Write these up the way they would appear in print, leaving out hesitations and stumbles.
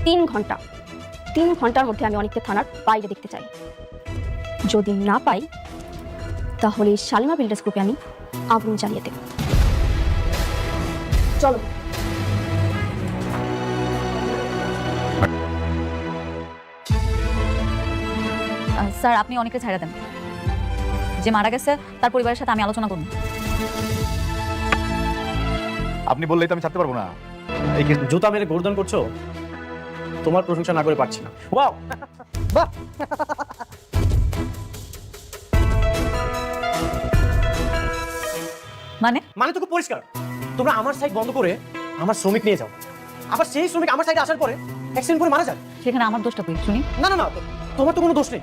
3 ঘন্টা 3 ঘন্টার মধ্যে আমি অনেককে থানার বাইরে দেখতে চাই। যদি না পাই তাহলে শালিমা বিল্ডার্স গ্রুপে আমি আগুন জ্বালিয়ে দেব। চলো। স্যার, আপনি অনেকে ছাড়া দেন। যে মারা গেছে তার পরিবারের সাথে আমি আলোচনা করব। আপনি বললেই তো আমি ছাড়তে পারবো না। এই কি জুতা মেরে গর্দন করছো? তোমার প্রশংসা না করে পারছি না। ওয়াও, বাহ! মানে তো খুব পরিষ্কার। তোমরা আমার সাইড বন্ধ করে আমার শ্রমিক নিয়ে যাও, আবার সেই শ্রমিক আমার সাইডে আসার পরে অ্যাক্সিডেন্ট করে মারা যায়। সেখানে আমার দোষটা কই শুনি? না না না, তোমার তো কোনো দোষ নেই,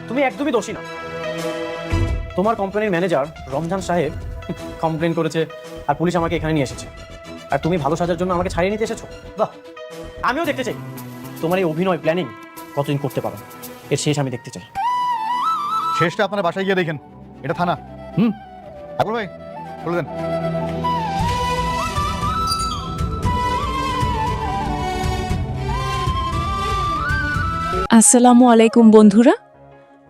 তুমি একদমই দোষী না। তোমার কোম্পানির ম্যানেজার রমজান সাহেব কমপ্লেন করেছে আর পুলিশ আমাকে এখানে নিয়ে এসেছে, আর তুমি ভালো সাজার জন্য আমাকে ছাড়িয়ে নিতে এসেছো। বাহ, আমিও দেখতে চাই তোমার এই অভিনয় প্ল্যানিং কতদিন করতে পারো, এর শেষ আমি দেখতে চাই। শেষটা আপনারা বাসায় গিয়ে দেখেন, এটা থানা। আকবর ভাই বলে দেন। আসসালামু আলাইকুম বন্ধুরা,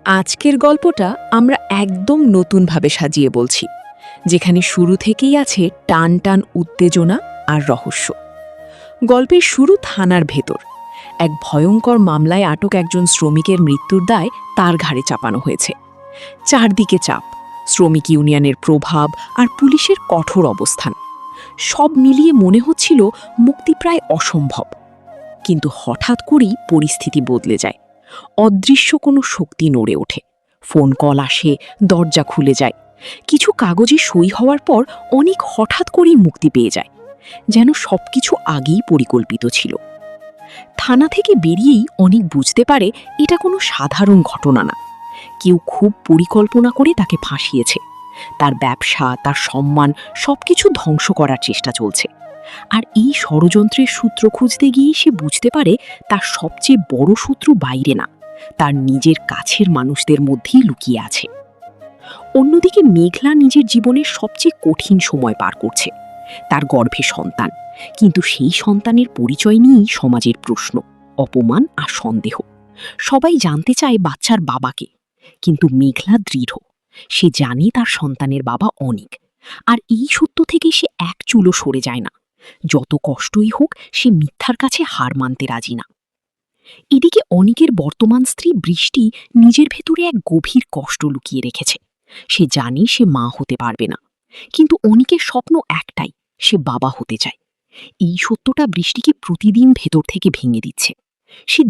আজকের গল্পটা আমরা একদম নতুনভাবে সাজিয়ে বলছি, যেখানে শুরু থেকেই আছে টান টান উত্তেজনা আর রহস্য। গল্পের শুরু থানার ভেতর। এক ভয়ঙ্কর মামলায় আটক একজন শ্রমিকের মৃত্যুর দায় তার ঘাড়ে চাপানো হয়েছে। চারদিকে চাপ, শ্রমিক ইউনিয়নের প্রভাব আর পুলিশের কঠোর অবস্থান, সব মিলিয়ে মনে হচ্ছিল মুক্তি প্রায় অসম্ভব। কিন্তু হঠাৎ করেই পরিস্থিতি বদলে যায়। অদৃশ্য কোনো শক্তি নড়ে ওঠে, ফোন কল আসে, দরজা খুলে যায়। কিছু কাগজে সই হওয়ার পর অনেক হঠাৎ করেই মুক্তি পেয়ে যায়, যেন সবকিছু আগেই পরিকল্পিত ছিল। থানা থেকে বেরিয়েই অনেক বুঝতে পারে এটা কোনো সাধারণ ঘটনা না। কেউ খুব পরিকল্পনা করে তাকে ফাঁসিয়েছে। তার ব্যবসা, তার সম্মান সবকিছু ধ্বংস করার চেষ্টা চলছে। আর এই ষড়যন্ত্রের সূত্র খুঁজতে গিয়ে সে বুঝতে পারে তার সবচেয়ে বড় শত্রু বাইরে না, তার নিজের কাছের মানুষদের মধ্যেই লুকিয়ে আছে। অন্যদিকে মেঘলা নিজের জীবনের সবচেয়ে কঠিন সময় পার করছে। তার গর্ভে সন্তান, কিন্তু সেই সন্তানের পরিচয় নিয়েই সমাজের প্রশ্ন, অপমান আর সন্দেহ। সবাই জানতে চায় বাচ্চার বাবাকে, কিন্তু মেঘলা দৃঢ়। সে জানে তার সন্তানের বাবা অনেক, আর এই সত্য থেকে সে এক চুলও সরে যায় না। যত কষ্টই হোক, সে মিথ্যার কাছে হার মানতে রাজি না। এদিকে অনিকের বর্তমান স্ত্রী বৃষ্টি নিজের ভেতরে এক গভীর কষ্ট লুকিয়ে রেখেছে। সে জানে সে মা হতে পারবে না, কিন্তু অনিকের স্বপ্ন একটাই, সে বাবা হতে চায়। এই সত্যটা বৃষ্টিকে প্রতিদিন ভেতর থেকে ভেঙে দিচ্ছে। সে